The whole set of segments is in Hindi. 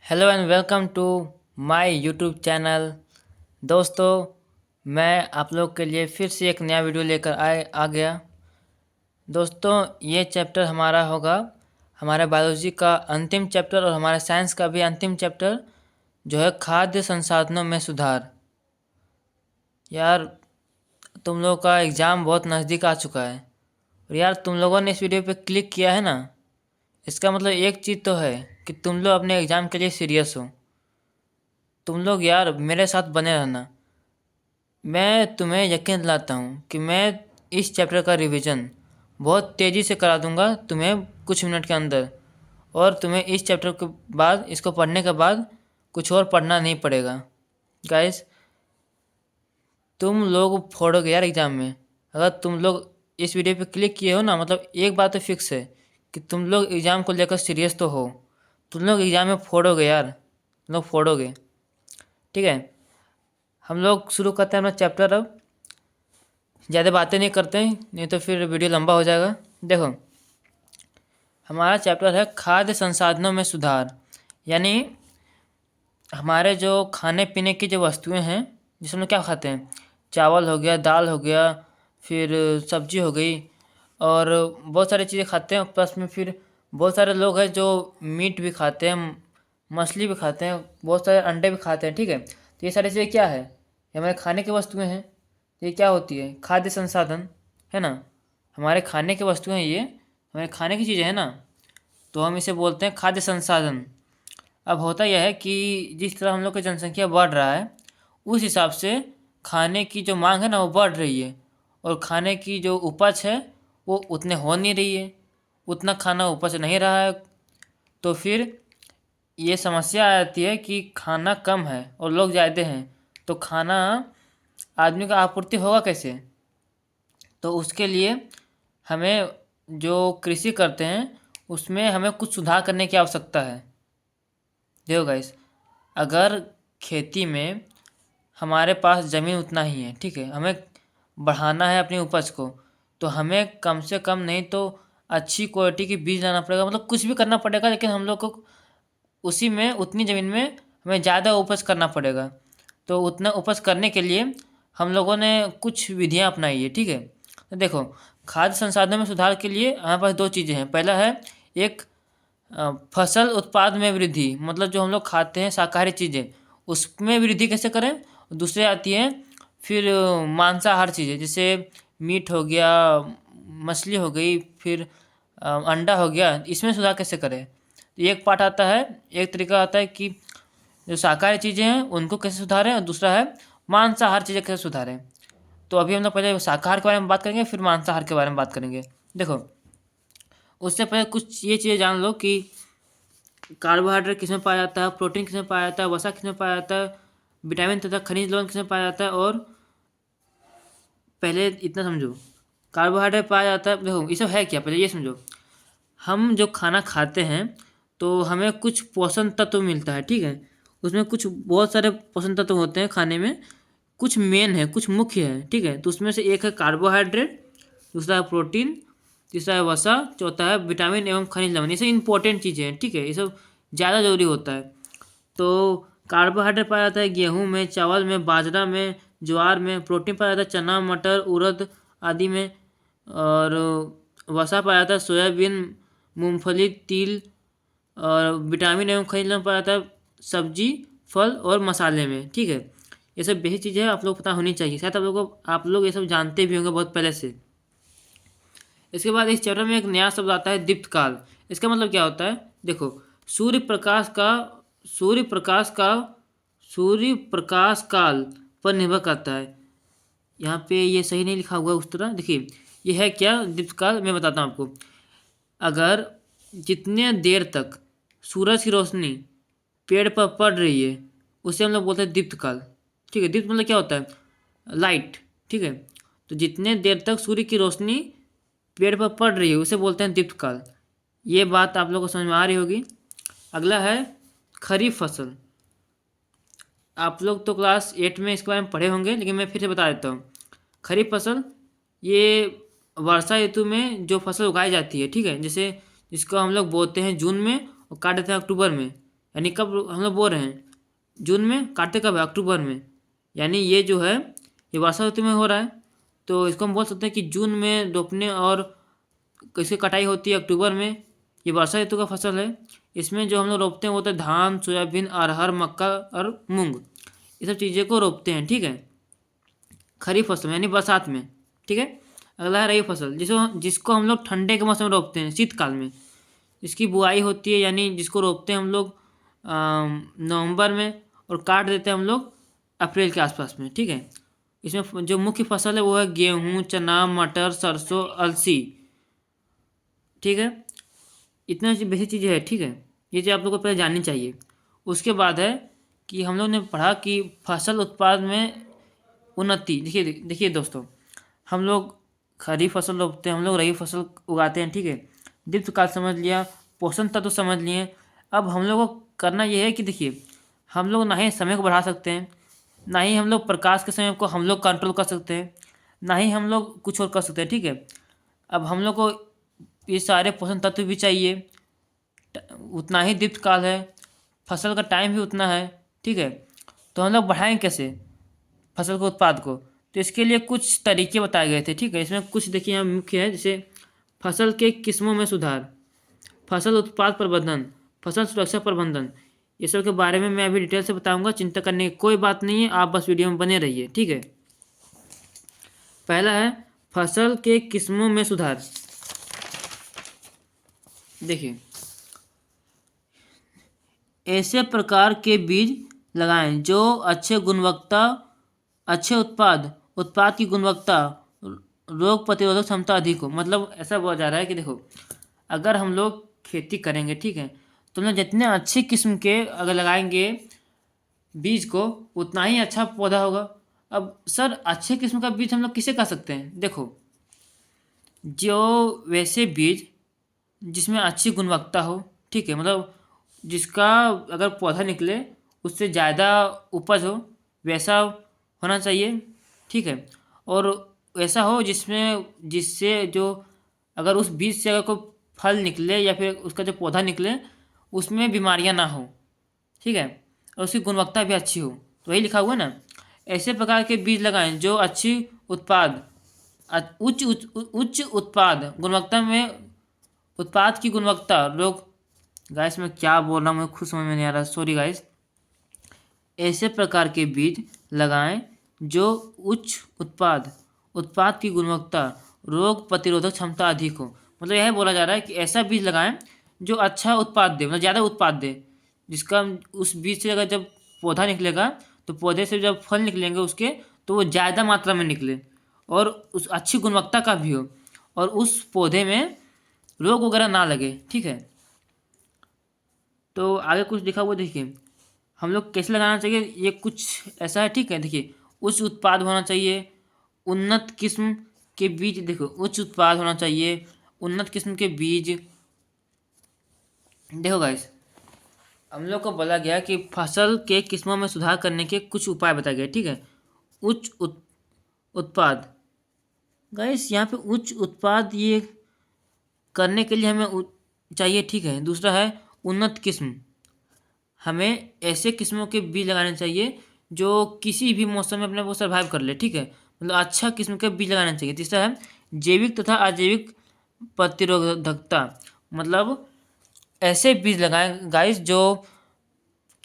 Hello and welcome to my YouTube channel. दोस्तों, मैं आप लोग के लिए फिर से एक नया वीडियो लेकर आ गया। दोस्तों, ये चैप्टर हमारा होगा हमारे बायोलॉजी का अंतिम चैप्टर और हमारे साइंस का भी अंतिम चैप्टर, जो है खाद्य संसाधनों में सुधार। यार, तुम लोगों का एग्ज़ाम बहुत नज़दीक आ चुका है और यार तुम लोगों ने इस वीडियो पे क्लिक किया है ना, इसका मतलब एक चीज़ तो है कि तुम लोग अपने एग्ज़ाम के लिए सीरियस हो। तुम लोग यार मेरे साथ बने रहना। मैं तुम्हें यकीन दिलाता हूँ कि मैं इस चैप्टर का रिवीजन बहुत तेज़ी से करा दूँगा तुम्हें कुछ मिनट के अंदर, और तुम्हें इस चैप्टर के बाद, इसको पढ़ने के बाद कुछ और पढ़ना नहीं पड़ेगा। गाइस, तुम लोग फोड़ोगे यार एग्ज़ाम में। अगर तुम लोग इस वीडियो पे क्लिक किए हो ना, मतलब एक बात तो फिक्स है कि तुम लोग एग्ज़ाम को लेकर सीरियस तो हो। तुम लोग एग्ज़ाम में फोड़ोगे यार, तुम लोग फोड़ोगे। ठीक है, हम लोग शुरू करते हैं अपना चैप्टर। अब ज़्यादा बातें नहीं करते हैं, नहीं तो फिर वीडियो लंबा हो जाएगा। देखो, हमारा चैप्टर है खाद्य संसाधनों में सुधार। यानी हमारे जो खाने पीने की जो वस्तुएं हैं, जिसमें हम लोग क्या खाते हैं, चावल हो गया, दाल हो गया, फिर सब्जी हो गई, और बहुत सारी चीज़ें खाते हैं। प्लस में फिर बहुत सारे लोग हैं जो मीट भी खाते हैं, मछली भी खाते हैं, बहुत सारे अंडे भी खाते हैं। ठीक है, तो ये सारी चीज़ें क्या है, ये हमारे खाने की वस्तुएं हैं। ये क्या होती है, खाद्य संसाधन है ना। हमारे खाने की वस्तुएं, ये हमारे खाने की चीज़ें हैं ना, तो हम इसे बोलते हैं खाद्य संसाधन। अब होता यह है कि जिस तरह हम लोग की जनसंख्या बढ़ रहा है, उस हिसाब से खाने की जो मांग है ना वो बढ़ रही है, और खाने की जो उपज है वो उतने हो नहीं रही है, उतना खाना उपज नहीं रहा है। तो फिर ये समस्या आ जाती है कि खाना कम है और लोग ज़्यादा हैं, तो खाना आदमी का आपूर्ति होगा कैसे। तो उसके लिए हमें, जो कृषि करते हैं, उसमें हमें कुछ सुधार करने की आवश्यकता है। देखो गाइस, अगर खेती में हमारे पास ज़मीन उतना ही है, ठीक है, हमें बढ़ाना है अपनी उपज को, तो हमें कम से कम नहीं तो अच्छी क्वालिटी की बीज लाना पड़ेगा। मतलब कुछ भी करना पड़ेगा, लेकिन हम लोग को उसी में, उतनी ज़मीन में हमें ज़्यादा उपज करना पड़ेगा। तो उतना उपज करने के लिए हम लोगों ने कुछ विधियाँ अपनाई है। ठीक है, तो देखो, खाद्य संसाधनों में सुधार के लिए हमारे पास दो चीज़ें हैं। पहला है एक फसल उत्पाद में वृद्धि, मतलब जो हम लोग खाते हैं शाकाहारी चीज़ें, उसमें वृद्धि कैसे करें। दूसरे आती है फिर मांसाहार चीज़ें, जैसे मीट हो गया, मछली हो गई, फिर अंडा हो गया, इसमें सुधार कैसे करें। तो एक पार्ट आता है, एक तरीका आता है कि जो शाकाहारी चीज़ें हैं उनको कैसे सुधारें, और दूसरा है मांसाहार चीज़ें कैसे सुधारें। तो अभी हम लोग पहले शाकाहार के बारे में बात करेंगे, फिर मांसाहार के बारे में बात करेंगे। देखो, उससे पहले कुछ ये चीज़ें जान लो कि कार्बोहाइड्रेट किसमें पाया जाता है, प्रोटीन किसमें पाया जाता है, वसा किसमें पाया जाता है, विटामिन तथा खनिज लवण किसमें पाया जाता है। और पहले इतना समझो, कार्बोहाइड्रेट पाया जाता है। देखो ये सब है क्या, पहले ये समझो। हम जो खाना खाते हैं तो हमें कुछ पोषण तत्व मिलता है, ठीक है। उसमें कुछ बहुत सारे पोषण तत्व होते हैं खाने में, कुछ मेन है, कुछ मुख्य है, ठीक है। तो उसमें से एक है कार्बोहाइड्रेट, दूसरा है प्रोटीन, तीसरा है वसा, चौथा है विटामिन एवं खनिज लवण। ये सब इंपॉर्टेंट चीज़ें हैं, ठीक है, ये सब ज़्यादा जरूरी होता है। तो कार्बोहाइड्रेट पाया जाता है गेहूँ में, चावल में, बाजरा में, ज्वार में। प्रोटीन पाया जाता है चना, मटर, उड़द आदि में। और वसा पाया जाता है सोयाबीन, मूंगफली, तिल। और विटामिन एवं खनिज लवण पाया जाता है सब्जी, फल और मसाले में, ठीक है। ये सब बेसिक चीज़ें हैं, आप लोग को पता होनी चाहिए। शायद आप लोग ये सब जानते भी होंगे बहुत पहले से। इसके बाद इस चैप्टर में एक नया शब्द आता है दीप्तकाल। इसका मतलब क्या होता है, देखो, सूर्य प्रकाश का सूर्य प्रकाश का सूर्य प्रकाश काल पर निर्भर करता है। यहाँ पे ये सही नहीं लिखा हुआ है उस तरह। देखिए, ये है क्या दीप्तकाल, मैं बताता हूँ आपको। अगर जितने देर तक सूरज की रोशनी पेड़ पर पड़ रही है, उसे हम लोग बोलते हैं दीप्तकाल, ठीक है। दीप्त मतलब क्या होता है, लाइट, ठीक है। तो जितने देर तक सूर्य की रोशनी पेड़ पर पड़ रही है उसे बोलते हैं दीप्तकाल। ये बात आप लोगों को समझ में आ रही होगी। अगला है खरीफ फसल। आप लोग तो क्लास 8 में इसके बारे में पढ़े होंगे, लेकिन मैं फिर से बता देता हूँ। खरीफ फसल, ये वर्षा ऋतु में जो फसल उगाई जाती है, ठीक है। जैसे जिसको हम लोग बोते हैं जून में और काट देते हैं अक्टूबर में, यानी कब हम लोग बो रहे हैं, जून में, काटते कब है, अक्टूबर में। यानी ये जो है ये वर्षा ऋतु में हो रहा है, तो इसको हम बोल सकते हैं कि जून में रोपने और इसकी कटाई होती है अक्टूबर में। ये वर्षा ऋतु का फसल है। इसमें जो हम लोग रोपते हैं वो होता है धान, सोयाबीन, अरहर, मक्का और मूंग, ये सब चीज़ें को रोपते हैं, ठीक है, खरीफ फसल में यानी बरसात में, ठीक है। अगला है रबी फसल, जिसको हम लोग ठंडे के मौसम में रोपते हैं, शीतकाल में। इसकी बुआई होती है, यानी जिसको रोपते हैं हम लोग नवंबर में और काट देते हैं हम लोग अप्रैल के आसपास में, ठीक है। इसमें जो मुख्य फसल है वो है गेहूँ, चना, मटर, सरसों, अलसी, ठीक है। इतना बेसिक चीज़ें है, ठीक है। ये चीज़ आप लोगों को पहले जाननी चाहिए। उसके बाद है कि हम लोग ने पढ़ा कि फसल उत्पाद में उन्नति। देखिए देखिए दोस्तों, हम लोग खरीफ फसल रोपते हैं, हम लोग रबी फसल उगाते हैं, ठीक है। दीर्घकाल समझ लिया, पोषण तत्व समझ लिए। अब हम लोग को करना ये है कि देखिए, हम लोग ना ही समय को बढ़ा सकते हैं, ना ही हम लोग प्रकाश के समय को हम लोग कंट्रोल कर सकते हैं, ना ही हम लोग कुछ और कर सकते हैं, ठीक है। अब हम लोग को ये सारे पोषण तत्व भी चाहिए, उतना ही दीर्घकाल है, फसल का टाइम भी उतना है, ठीक है। तो हम लोग बढ़ाएं कैसे फसल के उत्पाद को, तो इसके लिए कुछ तरीके बताए गए थे, ठीक है। इसमें कुछ देखिए यहाँ मुख्य है, जैसे फसल के किस्मों में सुधार, फसल उत्पाद प्रबंधन, फसल सुरक्षा प्रबंधन, ये सब के बारे में मैं अभी डिटेल से बताऊंगा। चिंता करने की कोई बात नहीं है, आप बस वीडियो में बने रहिए, ठीक है। पहला है फसल के किस्मों में सुधार। देखिए, ऐसे प्रकार के बीज लगाएं जो अच्छे उत्पाद की गुणवत्ता, रोग प्रतिरोधक क्षमता अधिक हो। मतलब ऐसा बोला जा रहा है कि देखो, अगर हम लोग खेती करेंगे, ठीक है, तो हम लोग जितने अच्छी किस्म के अगर लगाएंगे बीज को, उतना ही अच्छा पौधा होगा। अब सर अच्छे किस्म का बीज हम लोग किसे कह सकते हैं? देखो, जो वैसे बीज जिसमें अच्छी गुणवत्ता हो, ठीक है, मतलब जिसका अगर पौधा निकले उससे ज़्यादा उपज हो, वैसा होना चाहिए, ठीक है। और वैसा हो जिससे जो अगर उस बीज से अगर कोई फल निकले या फिर उसका जो पौधा निकले उसमें बीमारियां ना हो, ठीक है, और उसकी गुणवत्ता भी अच्छी हो। तो वही लिखा हुआ है ना, ऐसे प्रकार के बीज लगाएं जो अच्छी उत्पाद उच्च उत्पाद गुणवत्ता में, उत्पाद की गुणवत्ता, रोग, गाइस मैं क्या बोल रहा हूँ मैं खुद समझ में नहीं आ रहा, सॉरी गाइस। ऐसे प्रकार के बीज लगाएं जो उच्च उत्पाद की गुणवत्ता, रोग प्रतिरोधक क्षमता अधिक हो। मतलब यह बोला जा रहा है कि ऐसा बीज लगाएं जो अच्छा उत्पाद दे, मतलब ज़्यादा उत्पाद दे, जिसका उस बीज से अगर जब पौधा निकलेगा तो पौधे से जब फल निकलेंगे उसके, तो वो ज़्यादा मात्रा में निकले और उस अच्छी गुणवत्ता का भी हो, और उस पौधे में रोग वगैरह ना लगे, ठीक है। तो आगे कुछ लिखा हुआ देखिए, हम लोग कैसे लगाना चाहिए, ये कुछ ऐसा है, ठीक है। देखिए, उच्च उत्पाद होना चाहिए, उन्नत किस्म के बीज, देखो उच्च उत्पाद होना चाहिए, उन्नत किस्म के बीज। देखो गाइस, हम लोग को बोला गया कि फसल के किस्मों में सुधार करने के कुछ उपाय बताए गए, ठीक है। उच्च उत्पाद, गाइस यहाँ पे उच्च उत्पाद ये करने के लिए हमें चाहिए, ठीक है। दूसरा है उन्नत किस्म, हमें ऐसे किस्मों के बीज लगाने चाहिए जो किसी भी मौसम में अपने को सर्वाइव कर ले, ठीक है, मतलब अच्छा किस्म के बीज लगाना चाहिए। तीसरा है जैविक तथा अजैविक प्रतिरोधकता, मतलब ऐसे बीज लगाएं गाइस जो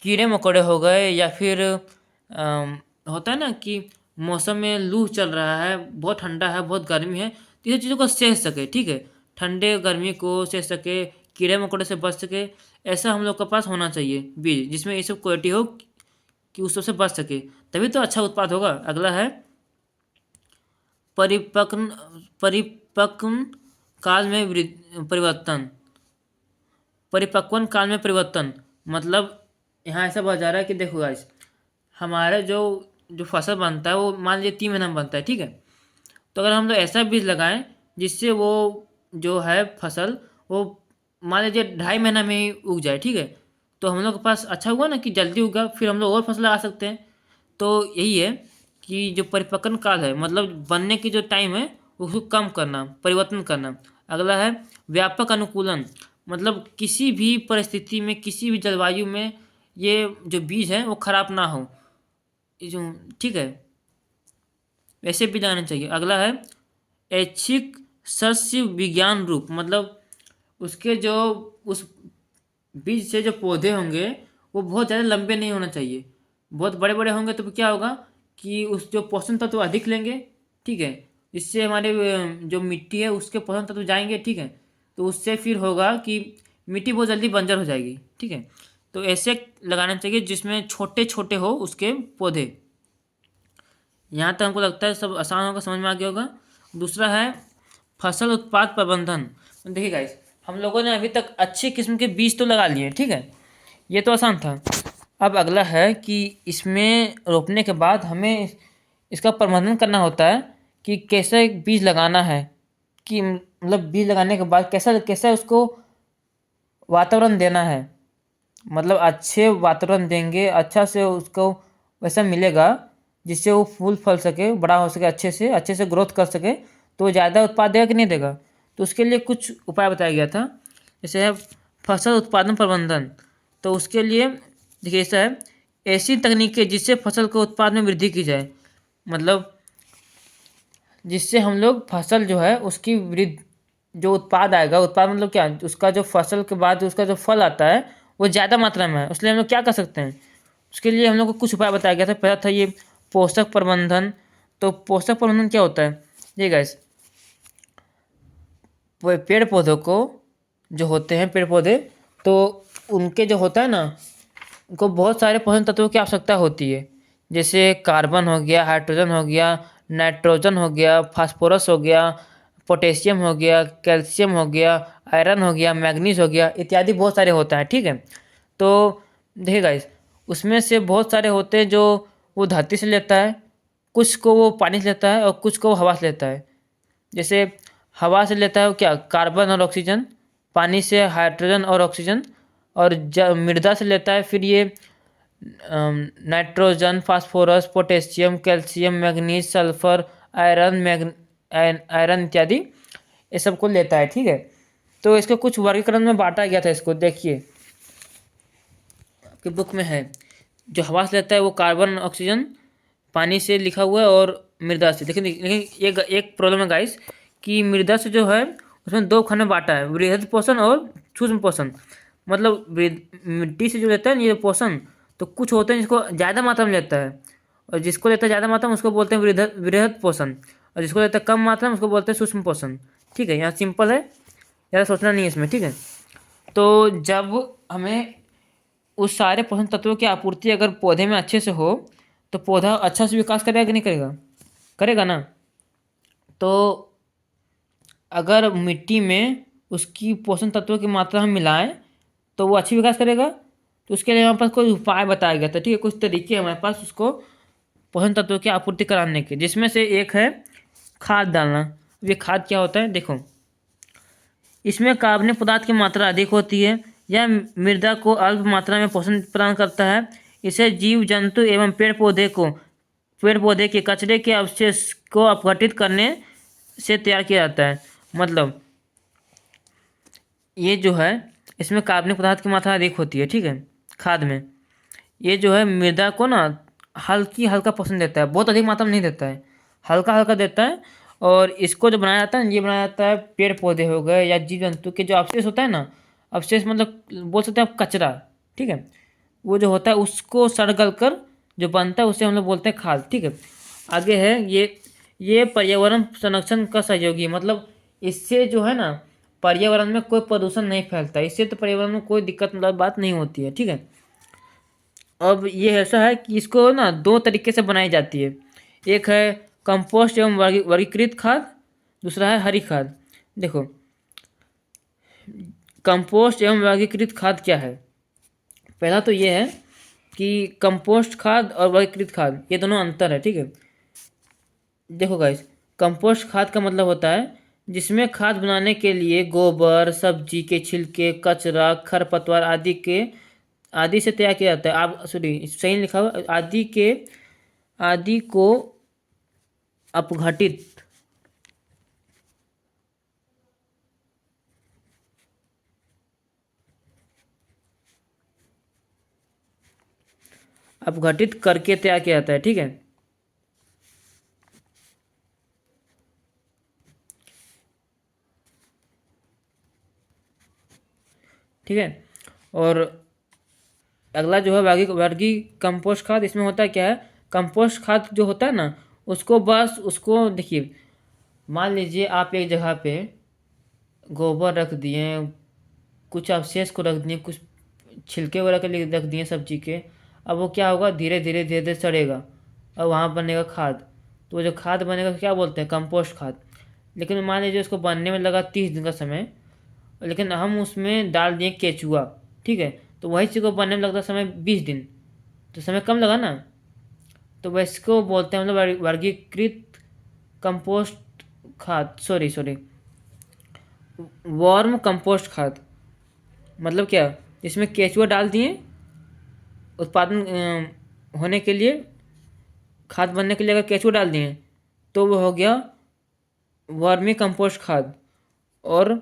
कीड़े मकोड़े हो गए या फिर होता है ना कि मौसम में लू चल रहा है, बहुत ठंडा है, बहुत गर्मी है, तो ये चीज़ों को सह सके, ठीक है, ठंडे गर्मी को सह सके, कीड़े मकोड़े से बच सके, ऐसा हम लोग के पास होना चाहिए बीज, जिसमें ये सब क्वालिटी हो कि उस सबसे बच सके, तभी तो अच्छा उत्पाद होगा। अगला है परिपक्व काल में परिवर्तन, परिपक्वन काल में परिवर्तन, मतलब यहाँ ऐसा बोला जा रहा है कि देखो गाइस, हमारा जो फसल बनता है वो मान लीजिए 3 महीना में बनता है, ठीक है। तो अगर हम लोग ऐसा बीज लगाएं जिससे वो जो है फसल वो मान लीजिए 2.5 महीना में ही उग जाए, ठीक है, तो हम लोग के पास अच्छा हुआ ना कि जल्दी उगा, फिर हम लोग और फसल लगा सकते हैं। तो यही है कि जो परिपक्वन काल है, मतलब बनने की जो टाइम है उसको कम करना, परिवर्तन करना। अगला है व्यापक अनुकूलन, मतलब किसी भी परिस्थिति में, किसी भी जलवायु में ये जो बीज है वो खराब ना हो, ये जो, ठीक है, वैसे बीज लगाने चाहिए। अगला है ऐच्छिक सस्य विज्ञान रूप, मतलब उसके जो उस बीज से जो पौधे होंगे वो बहुत ज़्यादा लंबे नहीं होना चाहिए। बहुत बड़े बड़े होंगे तो क्या होगा कि उस जो पोषण तत्व अधिक लेंगे, ठीक है, इससे हमारे जो मिट्टी है उसके पोषण तत्व जाएंगे, ठीक है, तो उससे फिर होगा कि मिट्टी बहुत जल्दी बंजर हो जाएगी, ठीक है। तो ऐसे लगाना चाहिए जिसमें छोटे छोटे हो उसके पौधे। यहाँ तक हमको लगता है सब आसान होगा, समझ में आ गया होगा। दूसरा है फसल उत्पाद प्रबंधन। देखिए गाइस, हम लोगों ने अभी तक अच्छे किस्म के बीज तो लगा लिए, ठीक है, ये तो आसान था। अब अगला है कि इसमें रोपने के बाद हमें इसका प्रबंधन करना होता है कि कैसे बीज लगाना है, कि मतलब बीज लगाने के बाद कैसा कैसा उसको वातावरण देना है। मतलब अच्छे वातावरण देंगे, अच्छा से उसको वैसा मिलेगा जिससे वो फूल फल सके, बड़ा हो सके, अच्छे से ग्रोथ कर सके, तो ज़्यादा उत्पाद देगा कि नहीं देगा। तो उसके लिए कुछ उपाय बताया गया था, जैसे है फसल उत्पादन प्रबंधन। तो उसके लिए देखिए ऐसा है, ऐसी तकनीकें जिससे फसल के उत्पाद में वृद्धि की जाए, मतलब जिससे हम लोग फसल जो है उसकी वृद्धि, जो उत्पाद आएगा, उत्पाद मतलब क्या, उसका जो फसल के बाद उसका जो फल आता है वो ज़्यादा मात्रा में है, इसलिए हम लोग क्या कर सकते हैं, उसके लिए हम लोग को कुछ उपाय बताया गया था। पहला था ये पोषक प्रबंधन। तो पोषक प्रबंधन क्या होता है, ये गाइस, वो पेड़ पौधों को जो होते हैं पेड़ पौधे, तो उनके जो होता है ना, उनको बहुत सारे पोषक तत्वों की आवश्यकता होती है। जैसे कार्बन हो गया, हाइड्रोजन हो गया, नाइट्रोजन हो गया, फास्फोरस हो गया, पोटेशियम हो गया, कैल्शियम हो गया, आयरन हो गया, मैग्नीज हो गया, इत्यादि बहुत सारे होता है, ठीक है। तो देखिए गाइस, उसमें से बहुत सारे होते हैं जो वो धरती से लेता है, कुछ को वो पानी से लेता है और कुछ को वो हवा से लेता है। जैसे हवा से लेता है वो क्या, कार्बन और ऑक्सीजन, पानी से हाइड्रोजन और ऑक्सीजन, और मृदा से लेता है फिर ये nitrogen, phosphorus, potassium, calcium, manganese, sulphur, iron इत्यादि, ये सब को लेता है, ठीक है। तो इसको कुछ वर्गीकरण में बांटा गया था, इसको देखिए कि बुक में है। जो हवा से लेता है वो कार्बन ऑक्सीजन, पानी से लिखा हुआ है, और मृदा से। लेकिन लेकिन एक प्रॉब्लम है गाइस, कि मृदा से जो है उसमें दो खंड में बांटा है, वृहद पोषण और सूक्ष्म पोषण। मतलब मिट्टी से जो लेता है ना ये पोषण, तो कुछ होते हैं जिसको ज़्यादा मात्रा में लेता है, और जिसको लेता है ज़्यादा मात्रा में उसको बोलते हैं वृहद वृहद पोषण, और जिसको लेता है कम मात्रा में उसको बोलते हैं सूक्ष्म पोषण, ठीक है। यहाँ सिंपल है, ज़्यादा सोचना नहीं है इसमें, ठीक है। तो जब हमें उस सारे पोषण तत्वों की आपूर्ति अगर पौधे में अच्छे से हो, तो पौधा अच्छा से विकास करेगा कि नहीं करेगा, करेगा ना। तो अगर मिट्टी में उसकी पोषण तत्वों की मात्रा हम मिलाएं तो वो अच्छी विकास करेगा। तो उसके लिए हमारे पास कोई उपाय बताया गया था, ठीक है, कुछ तरीके हमारे पास उसको पोषण तत्वों की आपूर्ति कराने के, जिसमें से एक है खाद डालना। ये खाद क्या होता है, देखो, इसमें कार्बनिक पदार्थ की मात्रा अधिक होती है, यह मृदा को अल्प मात्रा में पोषण प्रदान करता है। इसे जीव जंतु एवं पेड़ पौधे के कचरे के अवशेष को अपघटित करने से तैयार किया जाता है। मतलब ये जो है, इसमें कार्बनिक पदार्थ की मात्रा अधिक होती है, ठीक है, खाद में। ये जो है मृदा को ना हल्का पोषण देता है, बहुत अधिक मात्रा में नहीं देता है, हल्का हल्का देता है। और इसको जो बनाया जाता है, ये बनाया जाता है पेड़ पौधे हो गए या जीव जंतु के जो अवशेष होता है ना, अवशेष मतलब बोल सकते हैं आप कचरा, ठीक है, वो जो होता है उसको सड़ गल कर जो बनता है उसे हम लोग बोलते हैं खाद, ठीक है। आगे है ये पर्यावरण संरक्षण का सहयोगी, मतलब इससे जो है ना पर्यावरण में कोई प्रदूषण नहीं फैलता, इससे तो पर्यावरण में कोई दिक्कत मतलब बात नहीं होती है, ठीक है। अब ये ऐसा है कि इसको ना दो तरीके से बनाई जाती है, एक है कंपोस्ट एवं वर्गीकृत खाद, दूसरा है हरी खाद। देखो, कंपोस्ट एवं वर्गीकृत खाद क्या है, पहला तो ये है कि कंपोस्ट खाद और वर्गीकृत खाद ये दोनों अंतर है, ठीक है। देखो गाइस, कंपोस्ट खाद का मतलब होता है जिसमें खाद बनाने के लिए गोबर, सब्जी के छिलके, कचरा, खरपतवार आदि से तैयार किया जाता है। आप सॉरी, सही नहीं लिखा हुआ, आदि को अपघटित अपघटित करके तैयार किया जाता है। ठीक है, ठीक है। और अगला जो है वर्गी कंपोस्ट खाद। इसमें होता क्या है, कंपोस्ट खाद जो होता है ना, उसको बस उसको देखिए, मान लीजिए आप एक जगह पे गोबर रख दिए, कुछ अवशेष को रख दिए, कुछ छिलके वगैरह के लिए रख दिए सब्जी के। अब वो क्या होगा, धीरे धीरे धीरे धीरे सड़ेगा और वहाँ बनेगा खाद। तो वो जो खाद बनेगा क्या बोलते हैं, कंपोस्ट खाद। लेकिन मान लीजिए उसको बनने में लगा 30 दिन का समय, लेकिन हम उसमें डाल दिए केचुआ। ठीक है, तो वही चीज़ को बनने में लगता समय 20 दिन, तो समय कम लगा ना। तो वैसे को बोलते हैं मतलब वर्गीकृत कंपोस्ट खाद, सॉरी सॉरी, वार्म कंपोस्ट खाद। मतलब क्या, इसमें केचुआ डाल दिए उत्पादन होने के लिए, खाद बनने के लिए अगर केचुआ डाल दिए तो वो हो गया वर्मी कंपोस्ट खाद। और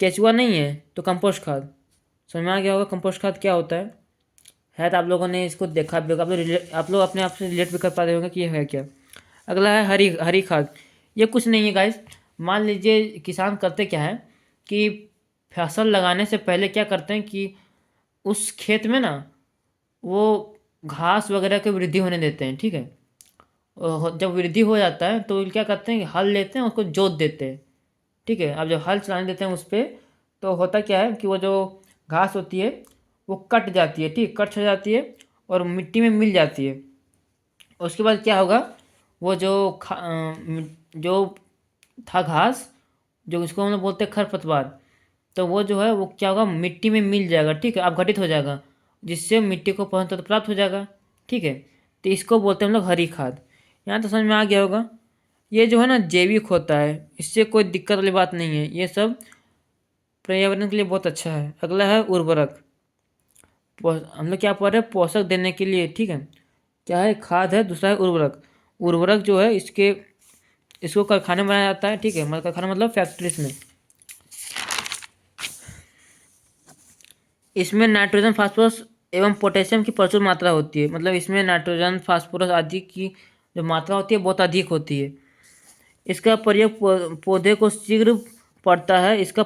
केचुआ नहीं है तो कंपोस्ट खाद। समझ में आ गया होगा कंपोस्ट खाद क्या होता है तो आप लोगों ने इसको देखा भी होगा, आप लोग अपने आप से रिलेट भी कर पाते होंगे कि ये है क्या। अगला है हरी हरी खाद। ये कुछ नहीं है गाइस, मान लीजिए किसान करते क्या है कि फसल लगाने से पहले क्या करते हैं कि उस खेत में ना वो घास वगैरह की वृद्धि होने देते हैं। ठीक है, और जब वृद्धि हो जाता है तो क्या करते हैं कि हल लेते हैं, उसको जोत देते हैं। ठीक है, अब जब हल चलाने देते हैं उस पर, तो होता क्या है कि वो जो घास होती है वो कट जाती है। ठीक, कट हो जाती है और मिट्टी में मिल जाती है। उसके बाद क्या होगा, वो जो था घास, जो इसको हम लोग बोलते हैं खरपतवार, तो वो जो है वो क्या होगा, मिट्टी में मिल जाएगा। ठीक है, अपघटित हो जाएगा, जिससे मिट्टी को पोषक तत्व प्राप्त हो जाएगा। ठीक है, तो इसको बोलते हैं हम लोग हरी खाद। यहाँ तो समझ में आ गया होगा। ये जो है ना जैविक होता है, इससे कोई दिक्कत वाली बात नहीं है, ये सब पर्यावरण के लिए बहुत अच्छा है। अगला है उर्वरक। हम लोग क्या पढ़ रहे हैं, पोषक देने के लिए। ठीक है, क्या है, खाद है, दूसरा है उर्वरक। उर्वरक जो है इसको कारखाने में बनाया जाता है। ठीक है, मतलब कारखाना मतलब फैक्ट्रीज में। इसमें नाइट्रोजन, फास्फोरस एवं पोटेशियम की प्रचुर मात्रा होती है। मतलब इसमें नाइट्रोजन, फास्फोरस आदि की जो मात्रा होती है बहुत अधिक होती है। इसका प्रयोग पौधे को शीघ्र पड़ता है। इसका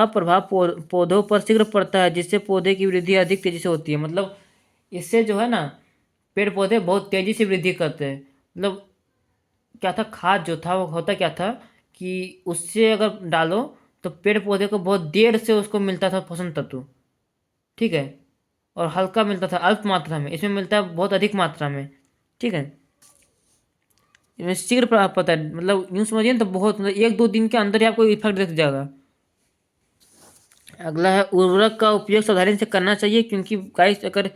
प्रभाव पौधों पर शीघ्र पड़ता है, जिससे पौधे की वृद्धि अधिक तेजी से होती है। मतलब इससे जो है ना पेड़ पौधे बहुत तेजी से वृद्धि करते हैं। मतलब क्या था, खाद जो था वो होता क्या था कि उससे अगर डालो तो पेड़ पौधे को बहुत देर से उसको मिलता था पोषण तत्व। ठीक है, और हल्का मिलता था, अल्प मात्रा में। इसमें मिलता है बहुत अधिक मात्रा में। ठीक है, इसमें शीघ्र प्रभाव पड़ता है। मतलब यूँ समझिए ना, तो बहुत मतलब 1-2 दिन के अंदर ही आपको इफेक्ट दिख जाएगा। अगला है उर्वरक का उपयोग सावधानी से करना चाहिए, क्योंकि गाइस अगर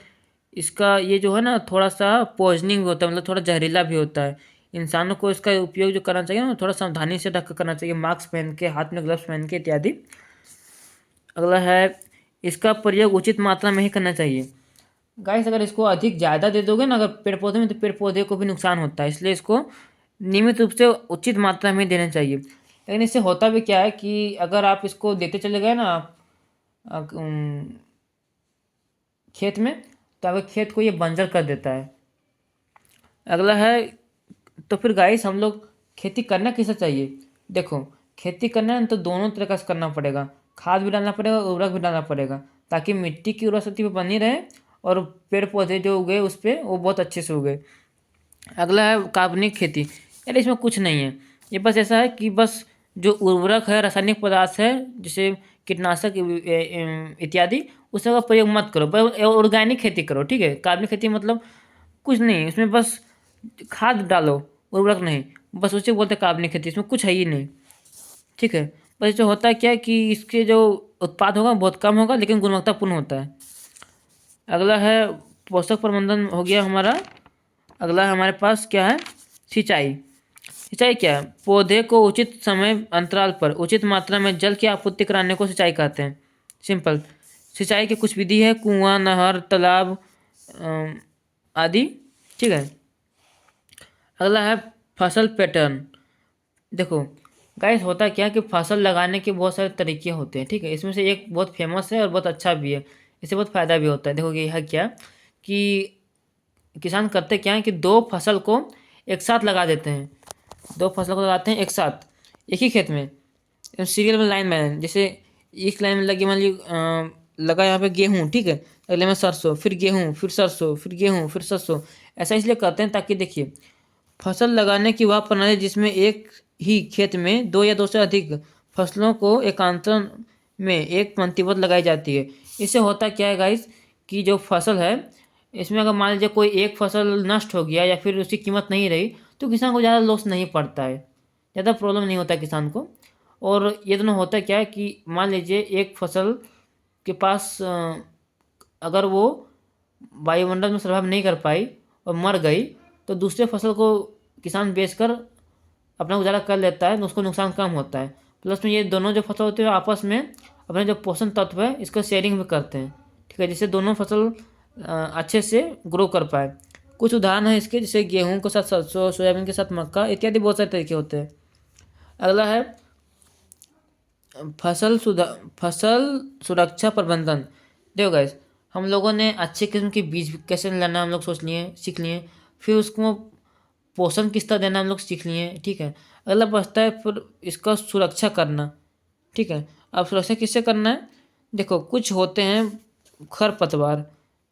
इसका ये जो है ना थोड़ा सा पॉइजनिंग भी होता है, मतलब थोड़ा जहरीला भी होता है। इंसानों को इसका उपयोग जो करना चाहिए ना थोड़ा सावधानी से ढक कर करना चाहिए, मास्क पहन के, हाथ में ग्लव्स पहन के इत्यादि। अगला है इसका प्रयोग उचित मात्रा में ही करना चाहिए। गाइस अगर इसको अधिक ज़्यादा दे दोगे ना अगर पेड़ पौधे में, तो पेड़ पौधे को भी नुकसान होता है। इसलिए इसको नियमित रूप से उचित मात्रा में देना चाहिए। लेकिन इससे होता भी क्या है कि अगर आप इसको देते चले गए ना खेत में, तो आपके खेत को ये बंजर कर देता है। अगला है, तो फिर गाइस हम लोग खेती करना कैसे चाहिए। देखो, खेती करना है तो दोनों तरीका से करना पड़ेगा, खाद भी डालना पड़ेगा, उर्वरक भी डालना पड़ेगा, ताकि मिट्टी की उर्वरा शक्ति भी बनी रहे और पेड़ पौधे जो उगे उस पर वो बहुत अच्छे से उगे। अगला है कार्बनिक खेती। यार इसमें कुछ नहीं है, ये बस ऐसा है कि बस जो उर्वरक है, रासायनिक पदार्थ है, जैसे कीटनाशक इत्यादि, उसका प्रयोग मत करो, बस ऑर्गेनिक खेती करो। ठीक है, कार्बनिक खेती मतलब कुछ नहीं, इसमें बस खाद डालो, उर्वरक नहीं, बस उसे बोलते हैं कार्बनिक खेती। इसमें कुछ है ही नहीं। ठीक है, बस जो होता है क्या है कि इसके जो उत्पाद होगा बहुत कम होगा, लेकिन गुणवत्तापूर्ण होता है। अगला है पोषक प्रबंधन हो गया हमारा। अगला हमारे पास क्या है, सिंचाई। सिंचाई क्या है, पौधे को उचित समय अंतराल पर उचित मात्रा में जल की आपूर्ति कराने को सिंचाई कहते हैं। सिंपल, सिंचाई की कुछ विधि है, कुआं, नहर, तालाब आदि। ठीक है, अगला है फसल पैटर्न। देखो गाइस होता क्या है कि फसल लगाने के बहुत सारे तरीके होते हैं। ठीक है, इसमें से एक बहुत फेमस है और बहुत अच्छा भी है, इससे बहुत फ़ायदा भी होता है। देखो ये है क्या कि किसान करते क्या है कि दो फसल को एक साथ लगा देते हैं, दो फसल को लगाते हैं एक साथ एक ही खेत में, सीरियल में लाइन में, जैसे एक लाइन में लगी मान ली लगा यहाँ पे गेहूँ, ठीक है, अगले में सरसों, फिर गेहूँ, फिर सरसों, फिर गेहूँ, फिर सरसों। ऐसा इसलिए करते हैं ताकि देखिए फसल लगाने की वह प्रणाली जिसमें एक ही खेत में दो या दो से अधिक फसलों को एकांतर में एक पंक्तिबद्ध लगाई जाती है। इससे होता क्या है गाइस कि जो फसल है इसमें अगर मान लीजिए कोई एक फसल नष्ट हो गया या फिर उसकी कीमत नहीं रही तो किसान को ज़्यादा लॉस नहीं पड़ता है, ज़्यादा प्रॉब्लम नहीं होता है किसान को। और ये दोनों होता क्या है कि मान लीजिए एक फसल के पास अगर वो वायुमंडल में सर्वाइव नहीं कर पाई और मर गई तो दूसरे फसल को किसान बेचकर अपना गुजारा कर लेता है तो उसको नुकसान कम होता है। प्लस में ये दोनों जो फसल होते हैं आपस में अपने जो पोषण तत्व है इसका शेयरिंग भी करते हैं, ठीक है, जिससे दोनों फसल अच्छे से ग्रो कर पाए। कुछ उदाहरण है इसके, जैसे गेहूं के साथ सरसों, सोयाबीन के साथ मक्का इत्यादि बहुत सारे तरीके होते हैं। अगला है फसल सुरक्षा प्रबंधन। देखो गाइस हम लोगों ने अच्छे किस्म के बीज कैसे लाना हम लोग सीख लिए, फिर उसको पोषण किस तरह देना हम लोग सीख लिए, ठीक है। अगला बचता है फिर इसका सुरक्षा करना, ठीक है। अब सुरक्षा किससे करना है, देखो कुछ होते हैं खरपतवार,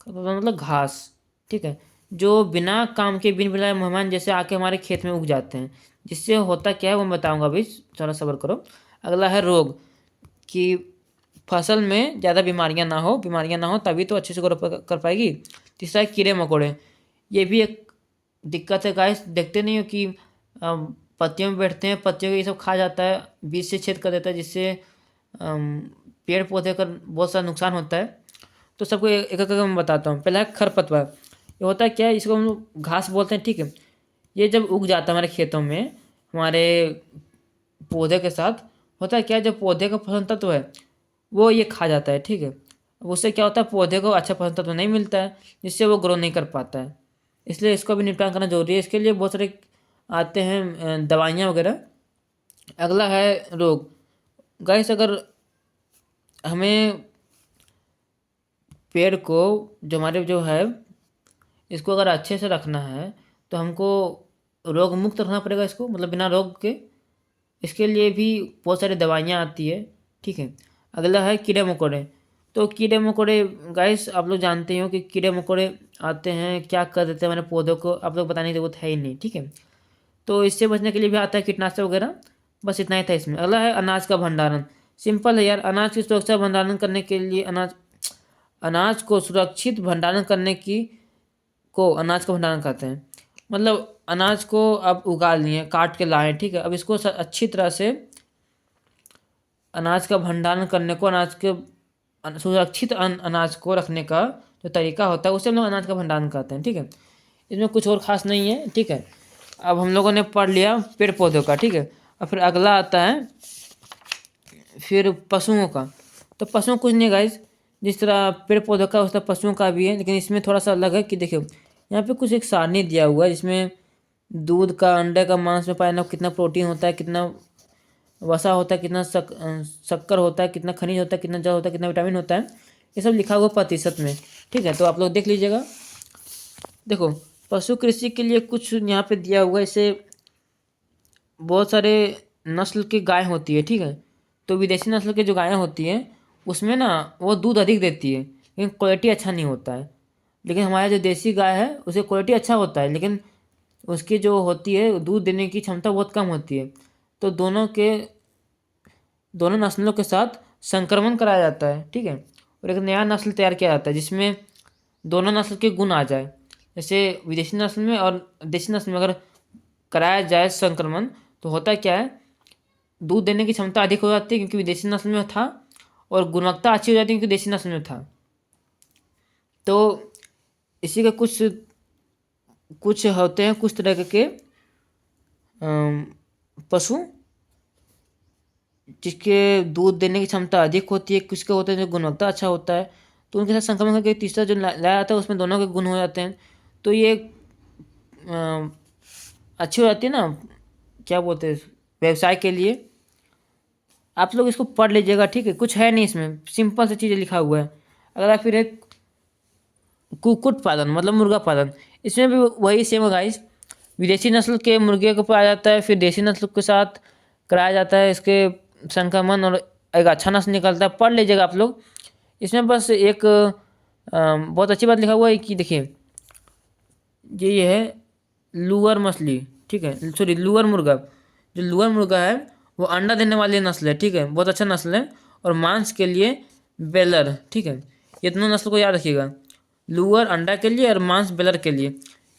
खरपतवार मतलब घास, ठीक है, जो बिना काम के बिन बुलाए मेहमान जैसे आके हमारे खेत में उग जाते हैं, जिससे होता क्या है वो मैं बताऊंगा अभी, थोड़ा सब्र करो। अगला है रोग, कि फसल में ज़्यादा बीमारियां ना हो तभी तो अच्छे से कर पाएगी। तीसरा है कीड़े मकोड़े, ये भी एक दिक्कत है गाइस, देखते नहीं हो कि पत्तियों में बैठते हैं, पत्तियों को ये सब खा जाता है, बीज से छेद कर देता है, जिससे पेड़ पौधे का बहुत सारा नुकसान होता है। तो सबको एक एक करके मैं बताता हूँ। पहला है खरपतवार, ये होता है क्या है, इसको हम लोग घास बोलते हैं, ठीक है। ये जब उग जाता है हमारे खेतों में हमारे पौधे के साथ, होता है क्या है, जो पौधे का पोषण तत्व है वो ये खा जाता है, ठीक है। अब उससे क्या होता है, पौधे को अच्छा पोषण तत्व नहीं मिलता है, जिससे वो ग्रो नहीं कर पाता है, इसलिए इसको भी निपटान करना जरूरी है। इसके लिए बहुत सारे आते हैं दवाइयाँ वगैरह। अगला है रोग। गाइस अगर हमें पेड़ को जो हमारे जो है इसको अगर अच्छे से रखना है तो हमको रोग मुक्त रखना पड़ेगा इसको, मतलब बिना रोग के। इसके लिए भी बहुत सारी दवाइयाँ आती है, ठीक है। अगला है कीड़े मकोड़े। तो कीड़े मकोड़े गाइस आप लोग जानते ही हो कि कीड़े मकोड़े आते हैं क्या कर देते हैं हमारे पौधों को, आप लोग बताने की जरूरत है ही नहीं, ठीक है। तो इससे बचने के लिए भी आता है कीटनाशक वगैरह। बस इतना ही था इसमें। अगला है अनाज का भंडारण। सिंपल है यार, अनाज की सुरक्षा भंडारण करने के लिए अनाज को सुरक्षित भंडारण करने की को अनाज का भंडारण कहते हैं। मतलब अनाज को अब उगा लिए, काट के लाए, ठीक है, अब इसको अच्छी तरह से अनाज का भंडारण करने को, अनाज के सुरक्षित अनाज को रखने का जो तरीका होता है उसे हम लोग अनाज का भंडारण कहते हैं, ठीक है। इसमें कुछ और ख़ास नहीं है, ठीक है। अब हम लोगों ने पढ़ लिया पेड़ पौधों का, ठीक है। और फिर अगला आता है फिर पशुओं का। तो पशुओं कुछ नहीं गाइस, जिस तरह पेड़ पौधों का उस तरह पशुओं का भी है, लेकिन इसमें थोड़ा सा अलग है कि देखिए यहाँ पे कुछ एक सारणी दिया हुआ है जिसमें दूध का, अंडे का, मांस में पाया जाने कितना प्रोटीन होता है, कितना वसा होता है, कितना शक्कर होता है, कितना खनिज होता है, कितना जल होता है, कितना विटामिन होता है, ये सब लिखा हुआ प्रतिशत में, ठीक है। तो आप लोग देख लीजिएगा। देखो पशु कृषि के लिए कुछ यहाँ पे दिया हुआ है, इसे बहुत सारे नस्ल की गाय होती है, ठीक है। तो विदेशी नस्ल की जो गायें होती हैं उसमें ना वो दूध अधिक देती है लेकिन क्वालिटी अच्छा नहीं होता है। लेकिन हमारा जो देसी गाय है उसे क्वालिटी अच्छा होता है लेकिन उसकी जो होती है दूध देने की क्षमता बहुत कम होती है। तो दोनों नस्लों के साथ संक्रमण कराया जाता है, ठीक है, और एक नया नस्ल तैयार किया जाता है जिसमें दोनों नस्ल के गुण आ जाए। जैसे विदेशी नस्ल में और देसी नस्ल में अगर कराया जाए संक्रमण तो होता क्या है, दूध देने की क्षमता अधिक हो जाती है क्योंकि विदेशी नस्ल में था, और गुणवत्ता अच्छी हो जाती है क्योंकि देसी नस्ल में था। तो इसी के कुछ होते हैं कुछ तरह के पशु जिसके दूध देने की क्षमता अधिक होती है, कुछ के होते हैं जो गुणवत्ता अच्छा होता है, तो उनके साथ संक्रमण करके तीसरा जो लाया जाता है उसमें दोनों के गुण हो जाते हैं। तो ये अच्छी हो जाती है ना, क्या बोलते हैं, व्यवसाय के लिए। आप लोग इसको पढ़ लीजिएगा, ठीक है, कुछ है नहीं इसमें, सिंपल सी चीज़ें लिखा हुआ है। अगला फिर एक कुक्कुट पालन मतलब मुर्गा पालन, इसमें भी वही सेम है गाइस। विदेशी नस्ल के मुर्गे को पाया जाता है, फिर देसी नस्ल के साथ कराया जाता है इसके संक्रमण, और एक अच्छा नस्ल निकलता है। पढ़ लीजिएगा आप लोग। इसमें बस एक बहुत अच्छी बात लिखा हुआ है कि देखिए ये है लूअर मछली, ठीक है, सॉरी लूअर मुर्गा। जो लूअर मुर्गा है वो अंडा देने वाली नस्ल है, ठीक है, बहुत अच्छा नस्ल है। और मांस के लिए बेलर, ठीक है, ये दोनों नस्ल को याद रखिएगा। लूअर अंडा के लिए और मांस बेलर के लिए,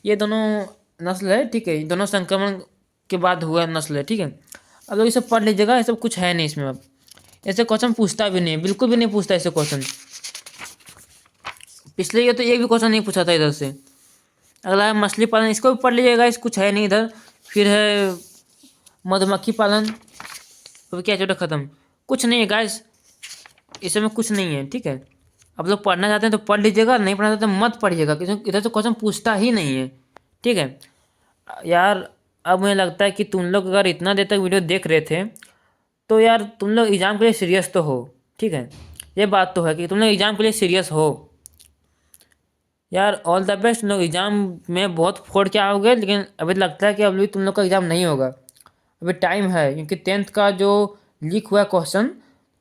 ये दोनों नस्ल है, ठीक है, ये दोनों संक्रमण के बाद हुआ नस्ल है, ठीक है। अब लोग ये सब पढ़ लीजिएगा, ये सब कुछ है नहीं इसमें। अब ऐसे क्वेश्चन पूछता भी नहीं है, बिल्कुल भी नहीं पूछता ऐसे क्वेश्चन। पिछले ये तो एक भी क्वेश्चन नहीं पूछा था इधर से। अगला है मछली पालन, इसको भी पढ़ लीजिएगा, इस कुछ है नहीं इधर। फिर है मधुमक्खी पालन, तो क्या चैप्टर खत्म, कुछ नहीं है गाइस, इसमें कुछ नहीं है, ठीक है। आप लोग पढ़ना चाहते हैं तो पढ़ लीजिएगा, नहीं पढ़ना चाहते मत पढ़िएगा, क्योंकि इधर तो क्वेश्चन पूछता ही नहीं है, ठीक है यार। अब मुझे लगता है कि तुम लोग अगर इतना देर तक वीडियो देख रहे थे तो यार तुम लोग एग्ज़ाम के लिए सीरियस तो हो, ठीक है, ये बात तो है कि तुम लोग एग्ज़ाम के लिए सीरियस हो यार। ऑल द बेस्ट, तुम लोग एग्ज़ाम में बहुत फोड़ के आओगे, लेकिन अभी लगता है कि अभी तुम लोग का एग्ज़ाम नहीं होगा, अभी टाइम है, क्योंकि 10th का जो लीक हुआ है क्वेश्चन,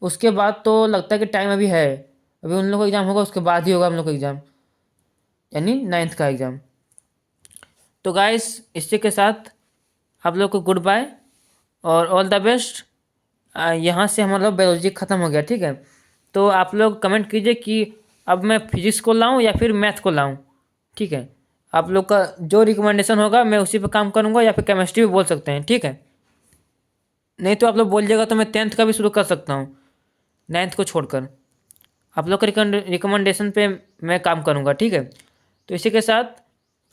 उसके बाद तो लगता है कि टाइम अभी है। अभी उन लोगों का एग्ज़ाम होगा, उसके बाद ही होगा हम लोग का एग्ज़ाम, यानी 9th का एग्ज़ाम। तो गाइस इसी के साथ आप लोग को गुड बाय और ऑल द बेस्ट। यहाँ से हमारा बायोलॉजी ख़त्म हो गया, ठीक है। तो आप लोग कमेंट कीजिए कि अब मैं फिजिक्स को लाऊं या फिर मैथ को लाऊं, ठीक है। आप लोग का जो रिकमेंडेशन होगा मैं उसी पे काम करूँगा, या फिर केमिस्ट्री भी बोल सकते हैं, ठीक है। नहीं तो आप लोग बोलिएगा तो मैं 10th का भी शुरू कर सकता हूँ, 9th को छोड़कर। आप लोग का रिकमेंडेशन पे मैं काम करूँगा, ठीक है। तो इसी के साथ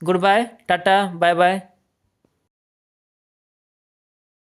good bye, tata, bye bye.